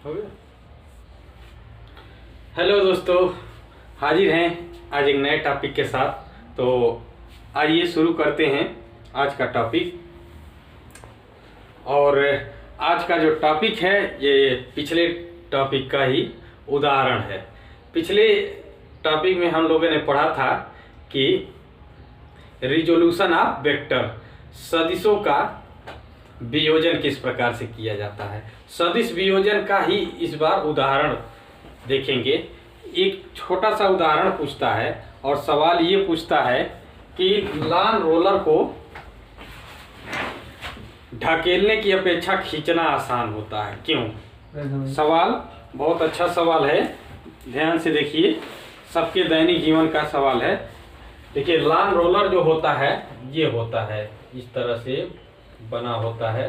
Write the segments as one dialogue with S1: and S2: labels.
S1: हो गया। हेलो दोस्तों, हाजिर हैं आज एक नए टॉपिक के साथ। तो आइए शुरू करते हैं आज का टॉपिक। और आज का जो टॉपिक है ये पिछले टॉपिक का ही उदाहरण है। पिछले टॉपिक में हम लोगों ने पढ़ा था कि रिजोल्यूशन ऑफ वेक्टर, सदिशों का वियोजन किस प्रकार से किया जाता है। सदिश वियोजन का ही इस बार उदाहरण देखेंगे। एक छोटा सा उदाहरण पूछता है और सवाल ये पूछता है कि लान रोलर को ढकेलने की अपेक्षा खींचना आसान होता है, क्यों? सवाल बहुत अच्छा सवाल है, ध्यान से देखिए। सबके दैनिक जीवन का सवाल है। देखिए, लान रोलर जो होता है ये होता है, इस तरह से बना होता है।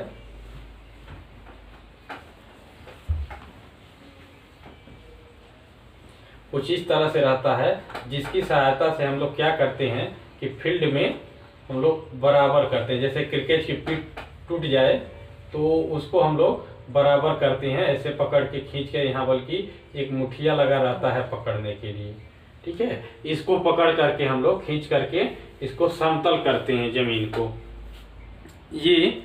S1: कुछ इस तरह से रहता है, जिसकी सहायता से हम लोग क्या करते हैं कि फील्ड में हम लोग बराबर करते हैं। जैसे क्रिकेट की पिच टूट जाए तो उसको हम लोग बराबर करते हैं, ऐसे पकड़ के खींच के। यहाँ बल्कि एक मुठिया लगा रहता है पकड़ने के लिए, ठीक है। इसको पकड़ करके हम लोग खींच करके इसको समतल करते हैं जमीन को। ये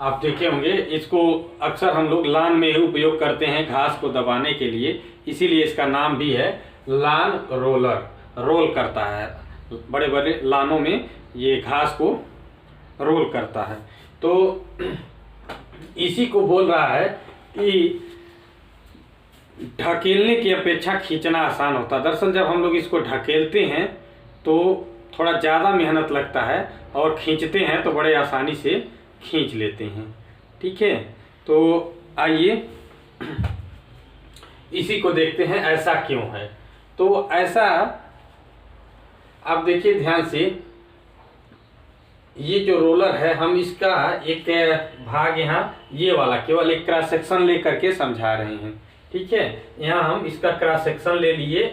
S1: आप देखे होंगे, इसको अक्सर हम लोग लान में ही उपयोग करते हैं घास को दबाने के लिए, इसीलिए इसका नाम भी है लान रोलर। रोल करता है, बड़े बड़े लानों में ये घास को रोल करता है। तो इसी को बोल रहा है कि ढकेलने की अपेक्षा खींचना आसान होता है। दरअसल जब हम लोग इसको ढकेलते हैं तो थोड़ा ज़्यादा मेहनत लगता है, और खींचते हैं तो बड़े आसानी से खींच लेते हैं, ठीक है। तो आइए इसी को देखते हैं, ऐसा क्यों है। तो ऐसा आप देखिए ध्यान से, ये जो रोलर है, हम इसका एक भाग यहाँ ये वाला केवल एक क्रॉस सेक्शन ले करके समझा रहे हैं, ठीक है। यहाँ हम इसका क्रॉस सेक्शन ले लिए,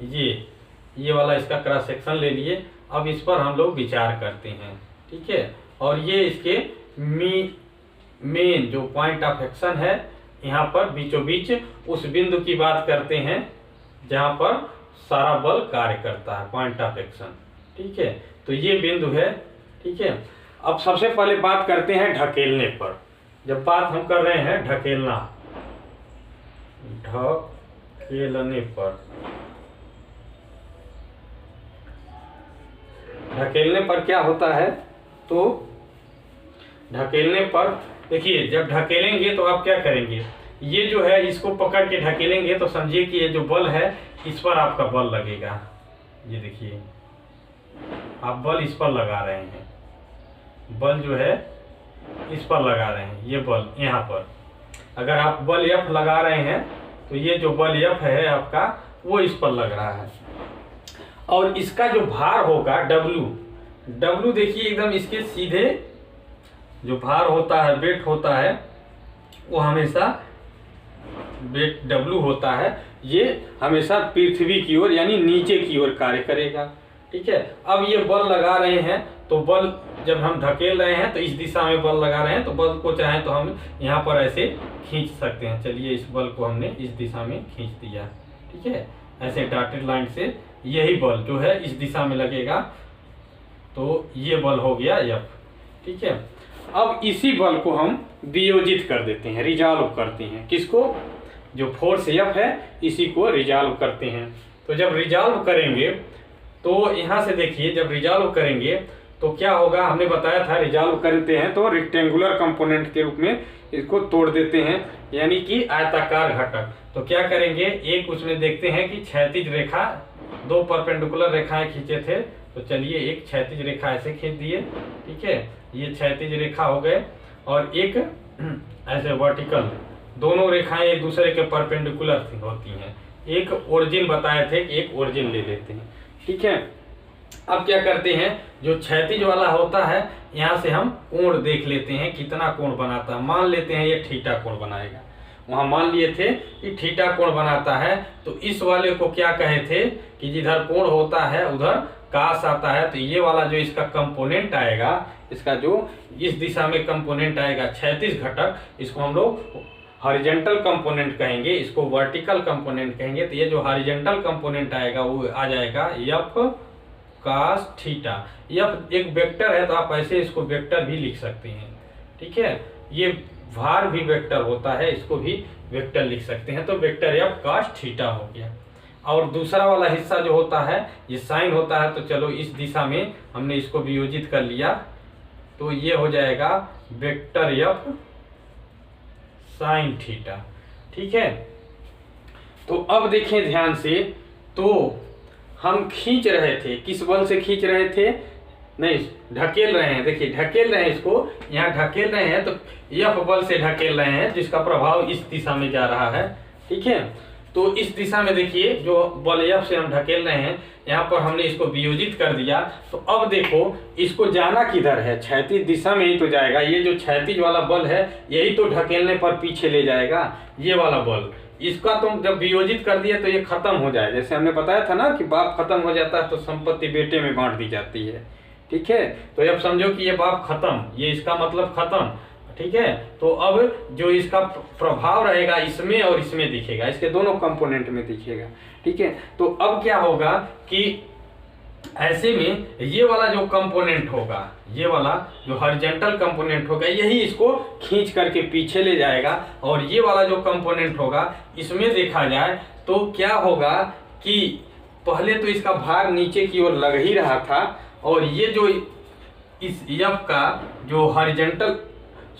S1: ये वाला इसका क्रॉस सेक्शन ले लिए। अब इस पर हम लोग विचार करते हैं, ठीक है। और ये इसके मेन जो पॉइंट ऑफ एक्शन है, यहाँ पर बीचों बीच उस बिंदु की बात करते हैं जहाँ पर सारा बल कार्य करता है, पॉइंट ऑफ एक्शन, ठीक है। तो ये बिंदु है, ठीक है। अब सबसे पहले बात करते हैं ढकेलने पर। जब बात हम कर रहे हैं ढकेलना, ढकेलने पर, ढकेलने पर क्या होता है, तो ढकेलने पर देखिए, जब ढकेलेंगे तो आप क्या करेंगे, ये जो है इसको पकड़ के ढकेलेंगे तो समझिए कि ये जो बल है इस पर आपका बल लगेगा। ये देखिए, आप बल इस पर लगा रहे हैं, बल जो है इस पर लगा रहे हैं, ये बल यहाँ पर। अगर आप बल F लगा रहे हैं तो ये जो बल F है आपका, वो इस पर लग रहा है। और इसका जो भार होगा W देखिए एकदम इसके सीधे जो भार होता है, वेट होता है, वो हमेशा वेट W होता है, ये हमेशा पृथ्वी की ओर यानी नीचे की ओर कार्य करेगा, ठीक है। अब ये बल लगा रहे हैं तो बल जब हम ढकेल रहे हैं तो इस दिशा में बल लगा रहे हैं, तो बल को चाहे तो हम यहाँ पर ऐसे खींच सकते हैं। चलिए, इस बल को हमने इस दिशा में खींच दिया, ठीक है। ऐसे डॉटेड लाइन से यही बल जो है इस दिशा में लगेगा, तो ये बल हो गया F, ठीक है। अब इसी बल को हम वियोजित कर देते हैं, रिजॉल्व करते हैं। किसको? जो फोर्स F है इसी को रिजॉल्व करते हैं। तो जब रिजॉल्व करेंगे तो यहाँ से देखिए, जब रिजॉल्व करेंगे तो क्या होगा, हमने बताया था रिजॉल्व करते हैं तो रेक्टेंगुलर कंपोनेंट के रूप में इसको तोड़ देते हैं, यानी कि आयताकार घटक। तो क्या करेंगे, एक उसमें देखते हैं कि क्षैतिज रेखा, दो परपेंडिकुलर रेखाएं खींचे थे, तो चलिए एक क्षैतिज रेखा ऐसे खींच दिए, ठीक है। ये क्षैतिज रेखा हो गए, और एक ऐसे वर्टिकल, दोनों रेखाएं एक दूसरे के परपेंडिकुलर होती हैं। एक ओरिजिन बताए थे कि एक ओरिजिन ले लेते हैं, ठीक है। अब क्या करते हैं, जो क्षैतिज वाला होता है यहाँ से हम कोण देख लेते हैं, कितना कोण बनाता है। मान लेते हैं ये थीटा कोण बनाएगा, वहां मान लिए थे कि थीटा कोण बनाता है। तो इस वाले को क्या कहे थे कि जिधर कोण होता है उधर कास आता है। तो ये वाला जो इसका कंपोनेंट आएगा, इसका जो इस दिशा में कंपोनेंट आएगा क्षैतिज घटक, इसको हम लोग हॉरिजॉन्टल कंपोनेंट कहेंगे, इसको वर्टिकल कंपोनेंट कहेंगे। तो ये जो हॉरिजॉन्टल कंपोनेंट आएगा वो आ जाएगा एफ cos थीटा। एफ एक वेक्टर है तो आप ऐसे इसको वेक्टर भी लिख सकते हैं, ठीक है। ये भार भी वेक्टर होता है, इसको भी वेक्टर लिख सकते हैं। तो वेक्टर एफ cos थीटा हो गया। और दूसरा वाला हिस्सा जो होता है ये साइन होता है, तो चलो इस दिशा में हमने इसको वियोजित कर लिया, तो ये हो जाएगा वेक्टर एफ साइन थीटा, ठीक है। तो अब देखें ध्यान से, तो हम खींच रहे थे, किस बल से खींच रहे थे, नहीं ढकेल रहे हैं, देखिए ढकेल रहे हैं, इसको यहाँ ढकेल रहे हैं, तो एफ बल से ढकेल रहे हैं जिसका प्रभाव इस दिशा में जा रहा है, ठीक है। तो इस दिशा में देखिए जो बल एफ से हम ढकेल रहे हैं, यहाँ पर हमने इसको वियोजित कर दिया। तो अब देखो इसको जाना किधर है, क्षैतिज दिशा में ही तो जाएगा। ये जो क्षैतिज वाला बल है यही तो ढकेलने पर पीछे ले जाएगा, ये वाला बल। इसका तुम जब वियोजित कर दिया तो ये खत्म हो जाए। जैसे हमने बताया था ना कि बाप खत्म हो जाता है तो संपत्ति बेटे में बांट दी जाती है, ठीक है। तो अब समझो कि ये बाप खत्म, ये इसका मतलब खत्म, ठीक है। तो अब जो इसका प्रभाव रहेगा इसमें और इसमें दिखेगा, इसके दोनों कंपोनेंट में दिखेगा, ठीक है। तो अब क्या होगा कि ऐसे में ये वाला जो कंपोनेंट होगा, ये वाला जो हॉरिजॉन्टल कंपोनेंट होगा यही इसको खींच करके पीछे ले जाएगा, और ये वाला जो कंपोनेंट होगा इसमें देखा जाए तो क्या होगा कि पहले तो इसका भार नीचे की ओर लग ही रहा था, और ये जो इस एफ का जो हॉरिजॉन्टल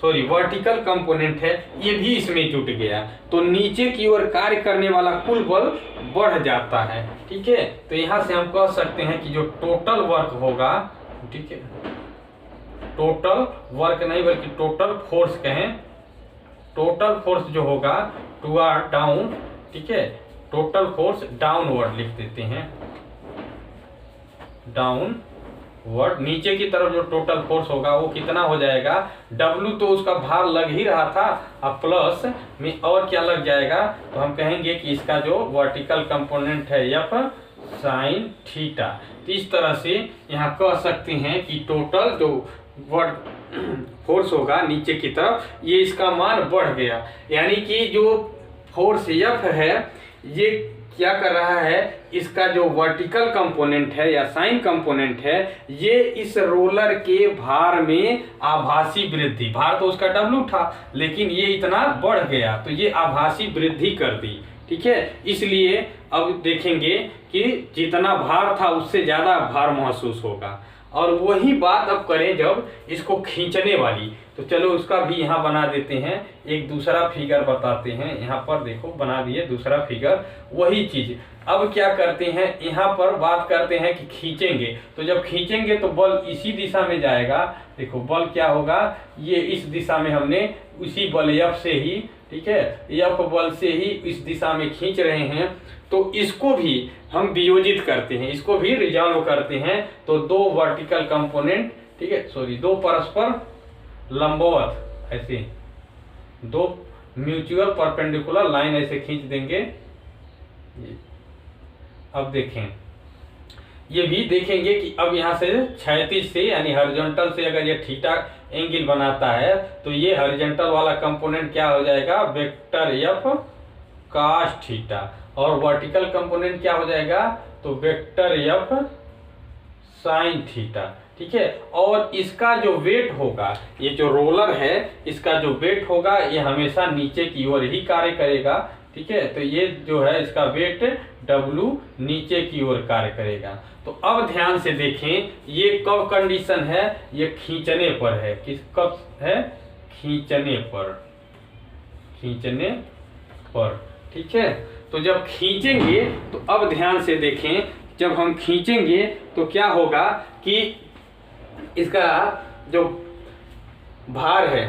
S1: वर्टिकल कंपोनेंट है ये भी इसमें जुट गया, तो नीचे की ओर कार्य करने वाला कुल बल बढ़ जाता है, ठीक है। तो यहां से हम कह सकते हैं कि जो टोटल वर्क होगा, ठीक है, टोटल वर्क नहीं बल्कि टोटल फोर्स कहें, टोटल फोर्स जो होगा टुवर्ड डाउन, ठीक है, टोटल फोर्स डाउनवर्ड लिख देते हैं, डाउन वर्ड नीचे की तरफ जो टोटल फोर्स होगा वो कितना हो जाएगा, W तो उसका भार लग ही रहा था, अब प्लस में और क्या लग जाएगा, तो हम कहेंगे कि इसका जो वर्टिकल कंपोनेंट है एफ साइन थीटा। तो इस तरह से यहाँ कह सकते हैं कि टोटल जो वर्ड फोर्स होगा नीचे की तरफ ये इसका मान बढ़ गया, यानी कि जो फोर्स एफ है ये क्या कर रहा है, इसका जो वर्टिकल कंपोनेंट है या साइन कंपोनेंट है ये इस रोलर के भार में आभासी वृद्धि, भार तो उसका W था लेकिन ये इतना बढ़ गया तो ये आभासी वृद्धि कर दी, ठीक है। इसलिए अब देखेंगे कि जितना भार था उससे ज्यादा भार महसूस होगा। और वही बात अब करें जब इसको खींचने वाली, तो चलो उसका भी यहाँ बना देते हैं, एक दूसरा फिगर बताते हैं। यहाँ पर देखो बना दिए दूसरा फिगर, वही चीज अब क्या करते हैं, यहाँ पर बात करते हैं कि खींचेंगे, तो जब खींचेंगे तो बल इसी दिशा में जाएगा। देखो बल क्या होगा, ये इस दिशा में हमने उसी बल एफ से ही, ठीक है, एफ बल से ही इस दिशा में खींच रहे हैं, तो इसको भी हम वियोजित करते हैं, इसको भी रिजॉल्व करते हैं। तो दो वर्टिकल कंपोनेंट, ठीक है, सॉरी दो परस्पर लंबवत, ऐसे दो म्यूचुअल परपेंडिकुलर लाइन ऐसे खींच देंगे। अब देखें, ये भी देखेंगे कि अब यहाँ से क्षैतिज से यानी हॉरिजॉन्टल से अगर ये थीटा एंगल बनाता है तो ये हॉरिजॉन्टल वाला कंपोनेंट क्या हो जाएगा, वेक्टर एफ cos थीटा, और वर्टिकल कंपोनेंट क्या हो जाएगा, तो वेक्टर एफ साइन थीटा, ठीक है। और इसका जो वेट होगा, ये जो रोलर है इसका जो वेट होगा ये हमेशा नीचे की ओर ही कार्य करेगा, ठीक है। तो ये जो है इसका वेट W नीचे की ओर कार्य करेगा। तो अब ध्यान से देखें, ये कब कंडीशन है, ये खींचने पर है, किस कब है, खींचने पर, खींचने पर, ठीक है। तो जब खींचेंगे तो अब ध्यान से देखें, जब हम खींचेंगे तो क्या होगा कि इसका जो भार है,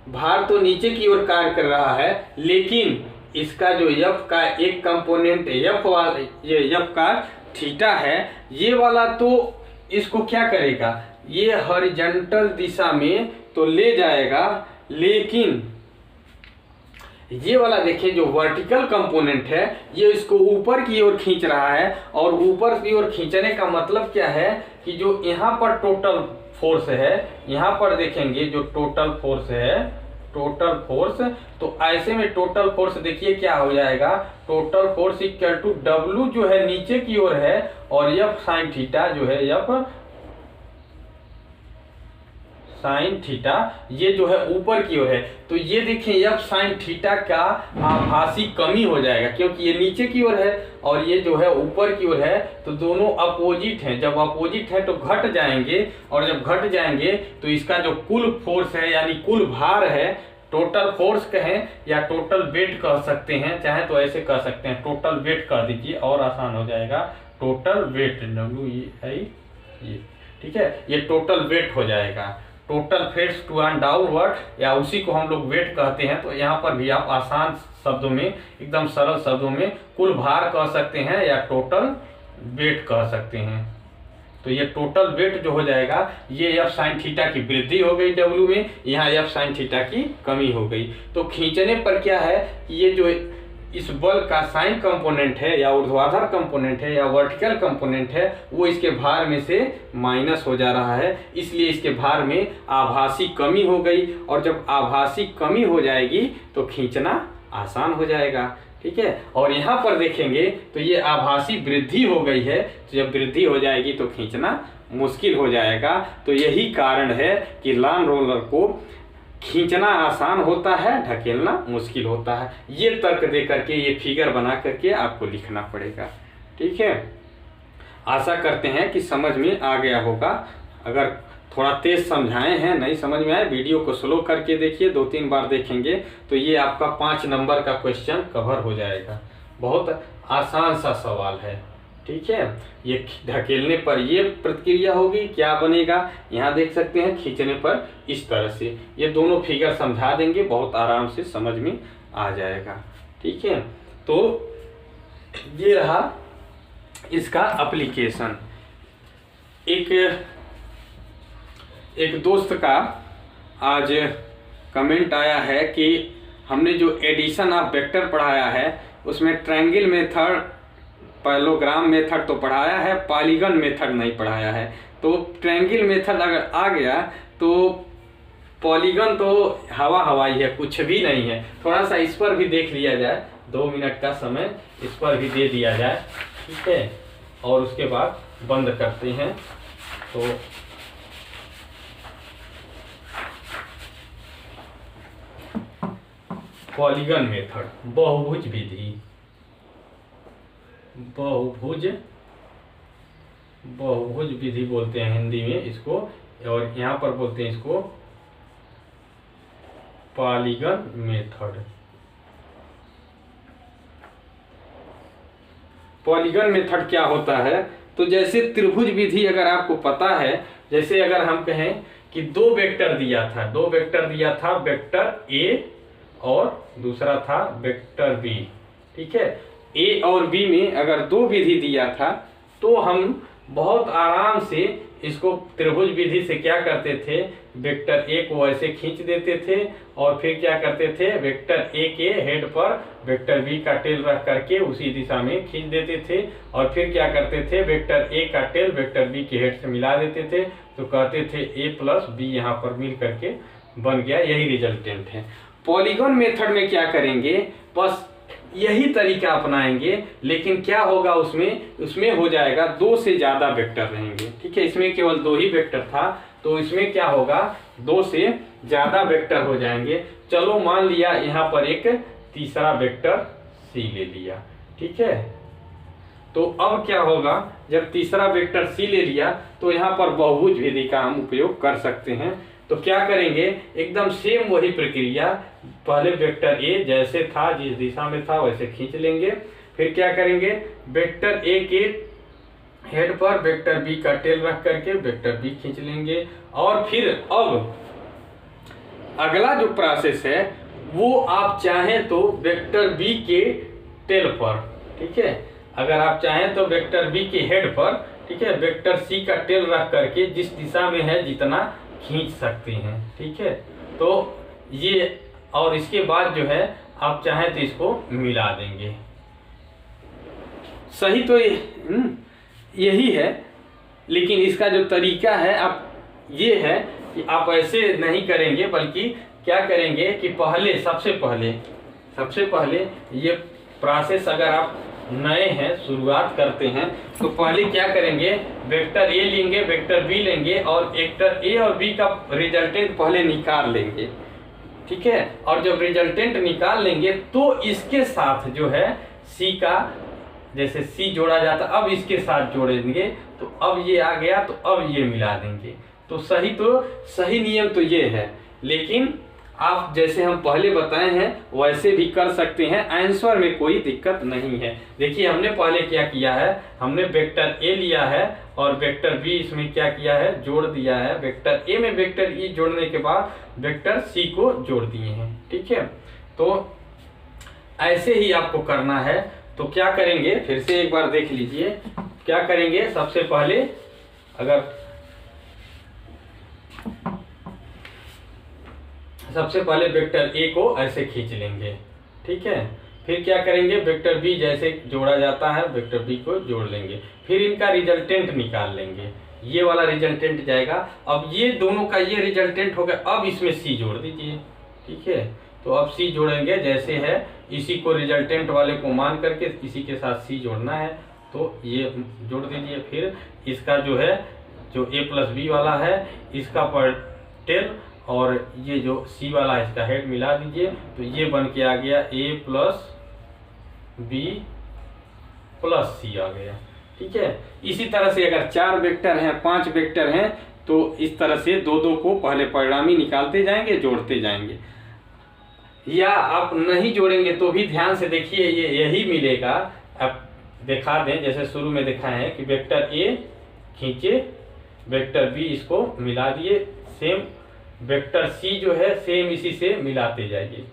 S1: भार तो नीचे की ओर कार्य कर रहा है, लेकिन इसका जो एफ का एक कंपोनेंट एफ वाला, ये एफ का थीटा है, ये वाला तो इसको क्या करेगा, ये हॉरिजॉन्टल दिशा में तो ले जाएगा, लेकिन ये वाला देखिए जो वर्टिकल कंपोनेंट है ये इसको ऊपर की ओर खींच रहा है। और ऊपर की ओर खींचने का मतलब क्या है कि जो यहाँ पर टोटल फोर्स है, यहाँ पर देखेंगे जो टोटल फोर्स है, टोटल फोर्स। तो ऐसे में टोटल फोर्स देखिए क्या हो जाएगा, total force equal to W जो है नीचे की ओर है और F साइन थीटा जो है, F साइन थीटा ये जो है ऊपर की ओर है। तो ये देखिए F साइन थीटा का आभासी कमी हो जाएगा, क्योंकि ये नीचे की ओर है और ये जो है ऊपर की ओर है, तो दोनों अपोजिट हैं। जब अपोजिट है तो घट जाएंगे, और जब घट जाएंगे तो इसका जो कुल फोर्स है यानी कुल भार है, टोटल फोर्स कहें या टोटल वेट कह सकते हैं, चाहे तो ऐसे कह सकते हैं, टोटल वेट कह दीजिए और आसान हो जाएगा। टोटल वेट ये ठीक है, ये टोटल वेट हो जाएगा। टोटल फेट्स टू एंड डाउनवर्ड या उसी को हम लोग वेट कहते हैं। तो यहाँ पर भी आप आसान शब्दों में, एकदम सरल शब्दों में कुल भार कह सकते हैं या टोटल वेट कह सकते हैं। तो ये टोटल वेट जो हो जाएगा, ये F साइन थीटा की वृद्धि हो गई W में, यहाँ F साइन थीटा की कमी हो गई। तो खींचने पर क्या है, ये जो इस बल का साइन कंपोनेंट है या ऊर्ध्वाधर कंपोनेंट है या वर्टिकल कंपोनेंट है, वो इसके भार में से माइनस हो जा रहा है, इसलिए इसके भार में आभासी कमी हो गई। और जब आभासी कमी हो जाएगी तो खींचना आसान हो जाएगा, ठीक है। और यहाँ पर देखेंगे तो ये आभासी वृद्धि हो गई है, तो जब वृद्धि हो जाएगी तो खींचना मुश्किल हो जाएगा। तो यही कारण है कि लान रोलर को खींचना आसान होता है, ढकेलना मुश्किल होता है। ये तर्क दे करके, ये फिगर बना करके आपको लिखना पड़ेगा, ठीक है। आशा करते हैं कि समझ में आ गया होगा। अगर थोड़ा तेज समझाए हैं, नहीं समझ में आए, वीडियो को स्लो करके देखिए, 2-3 बार देखेंगे तो ये आपका 5 नंबर का क्वेश्चन कवर हो जाएगा। बहुत आसान सा सवाल है, ठीक है। ये ढकेलने पर ये प्रतिक्रिया होगी, क्या बनेगा यहाँ देख सकते हैं, खींचने पर इस तरह से। ये दोनों फिगर समझा देंगे, बहुत आराम से समझ में आ जाएगा, ठीक है। तो ये रहा इसका एप्लीकेशन। एक दोस्त का आज कमेंट आया है कि हमने जो एडिशन ऑफ वेक्टर पढ़ाया है उसमें ट्रायंगल मेथड, पैरेललोग्राम मेथड तो पढ़ाया है, पॉलीगन मेथड नहीं पढ़ाया है। तो ट्रायंगल मेथड अगर आ गया तो पॉलीगन तो हवाई है, कुछ भी नहीं है। थोड़ा सा इस पर भी देख लिया जाए, 2 मिनट का समय इस पर भी दे दिया जाए, ठीक है। और उसके बाद बंद करते हैं। तो पॉलीगन मेथड, बहुभुज विधि, बहुभुज विधि बोलते हैं हिंदी में इसको, और यहाँ पर बोलते हैं इसको पॉलीगन मेथड। पॉलीगन मेथड क्या होता है, तो जैसे त्रिभुज विधि अगर आपको पता है, जैसे अगर हम कहें कि 2 वेक्टर दिया था, वेक्टर A और दूसरा था वेक्टर B, ठीक है। A और B में अगर 2 विधि दिया था तो हम बहुत आराम से इसको त्रिभुज विधि से क्या करते थे, वेक्टर A को ऐसे खींच देते थे और फिर क्या करते थे, वेक्टर A के हेड पर वेक्टर B का टेल रख करके उसी दिशा में खींच देते थे, और फिर क्या करते थे, वेक्टर A का टेल वेक्टर B के हेड से मिला देते थे, तो कहते थे A प्लस B यहाँ पर मिल करके बन गया, यही रिजल्टेंट है। पॉलीगन मेथड में क्या करेंगे, बस यही तरीका अपनाएंगे, लेकिन क्या होगा उसमें हो जाएगा 2 से ज्यादा वेक्टर रहेंगे, ठीक है। इसमें केवल 2 ही वेक्टर था, तो इसमें क्या होगा, 2 से ज्यादा वेक्टर हो जाएंगे। चलो मान लिया यहाँ पर एक तीसरा वेक्टर C ले लिया, ठीक है। तो अब क्या होगा, जब तीसरा वेक्टर C ले लिया तो यहाँ पर बहुभुज विधि का हम उपयोग कर सकते हैं। तो क्या करेंगे, एकदम सेम वही प्रक्रिया, पहले वेक्टर A जैसे था, जिस दिशा में था वैसे खींच लेंगे। फिर क्या करेंगे, वेक्टर A के हेड पर वेक्टर B का टेल रख करके वेक्टर B खींच लेंगे। और फिर अब अगला जो प्रोसेस है वो आप चाहें तो वेक्टर B के टेल पर, ठीक है, अगर आप चाहें तो वेक्टर B के हेड पर, ठीक है, वेक्टर C का टेल रख करके जिस दिशा में है जितना खींच सकते हैं, ठीक है। तो ये, और इसके बाद जो है आप चाहें तो इसको मिला देंगे। सही तो यही है, लेकिन इसका जो तरीका है आप ये है कि आप ऐसे नहीं करेंगे, बल्कि क्या करेंगे कि सबसे पहले ये प्रोसेस अगर आप नए हैं, शुरुआत करते हैं, तो पहले क्या करेंगे, वेक्टर ए लेंगे, वेक्टर बी लेंगे और वेक्टर ए और बी का रिजल्टेंट पहले निकाल लेंगे, ठीक है। और जब रिजल्टेंट निकाल लेंगे तो इसके साथ जो है सी का, जैसे सी जोड़ा जाता अब इसके साथ जोड़ेंगे, तो अब ये आ गया तो अब ये मिला देंगे। तो सही नियम तो ये है, लेकिन आप जैसे हम पहले बताए हैं वैसे भी कर सकते हैं, आंसर में कोई दिक्कत नहीं है। देखिए हमने पहले क्या किया है, हमने वेक्टर ए लिया है और वेक्टर बी इसमें क्या किया है, जोड़ दिया है। वेक्टर ए में वेक्टर ई जोड़ने के बाद वेक्टर सी को जोड़ दिए हैं, ठीक है। तो ऐसे ही आपको करना है। तो क्या करेंगे, फिर से एक बार देख लीजिए क्या करेंगे। सबसे पहले वेक्टर ए को ऐसे खींच लेंगे, ठीक है। फिर क्या करेंगे, वेक्टर बी जैसे जोड़ा जाता है वेक्टर बी को जोड़ लेंगे, फिर इनका रिजल्टेंट निकाल लेंगे, ये वाला रिजल्टेंट जाएगा। अब ये दोनों का ये रिजल्टेंट हो गया, अब इसमें सी जोड़ दीजिए, ठीक है। तो अब सी जोड़ेंगे जैसे है, इसी को रिजल्टेंट वाले को मान करके इसी के साथ सी जोड़ना है, तो ये जोड़ दीजिए। फिर इसका जो है, जो ए प्लस बी वाला है इसका पर टेल और ये जो सी वाला है इसका हेड मिला दीजिए, तो ये बन के आ गया ए प्लस बी प्लस सी आ गया, ठीक है। इसी तरह से अगर 4 वेक्टर हैं, 5 वेक्टर हैं, तो इस तरह से दो को पहले परिणामी निकालते जाएंगे, जोड़ते जाएंगे। या आप नहीं जोड़ेंगे तो भी ध्यान से देखिए, ये यही मिलेगा। अब दिखा दें, जैसे शुरू में दिखाए हैं कि वेक्टर ए खींचे, वेक्टर बी इसको मिला दिए, सेम वेक्टर सी जो है सेम इसी से मिलाते जाइए,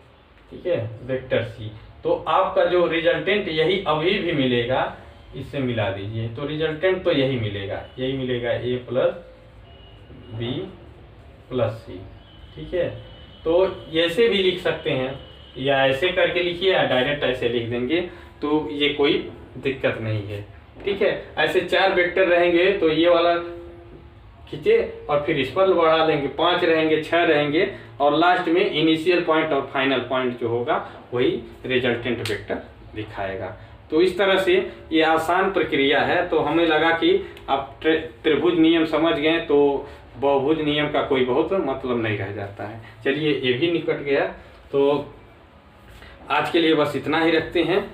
S1: ठीक है, वेक्टर सी। तो आपका जो रिजल्टेंट यही अभी भी मिलेगा, इससे मिला दीजिए तो रिजल्टेंट तो यही मिलेगा ए प्लस बी प्लस सी, ठीक है। तो ऐसे भी लिख सकते हैं, या ऐसे करके लिखिए या डायरेक्ट ऐसे लिख देंगे, तो ये कोई दिक्कत नहीं है, ठीक है। ऐसे 4 वेक्टर रहेंगे तो ये वाला खींचे और फिर इस पर बढ़ा देंगे, 5 रहेंगे, 6 रहेंगे, और लास्ट में इनिशियल पॉइंट और फाइनल पॉइंट जो होगा वही रिजल्टेंट वेक्टर दिखाएगा। तो इस तरह से ये आसान प्रक्रिया है। तो हमें लगा कि आप त्रिभुज नियम समझ गए तो बहुभुज नियम का कोई बहुत मतलब नहीं रह जाता है। चलिए ये भी निकट गया। तो आज के लिए बस इतना ही रखते हैं।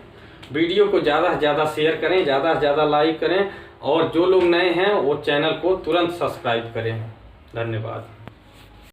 S1: वीडियो को ज़्यादा से ज़्यादा शेयर करें, ज़्यादा से ज़्यादा लाइक करें, और जो लोग नए हैं वो चैनल को तुरंत सब्सक्राइब करें। धन्यवाद।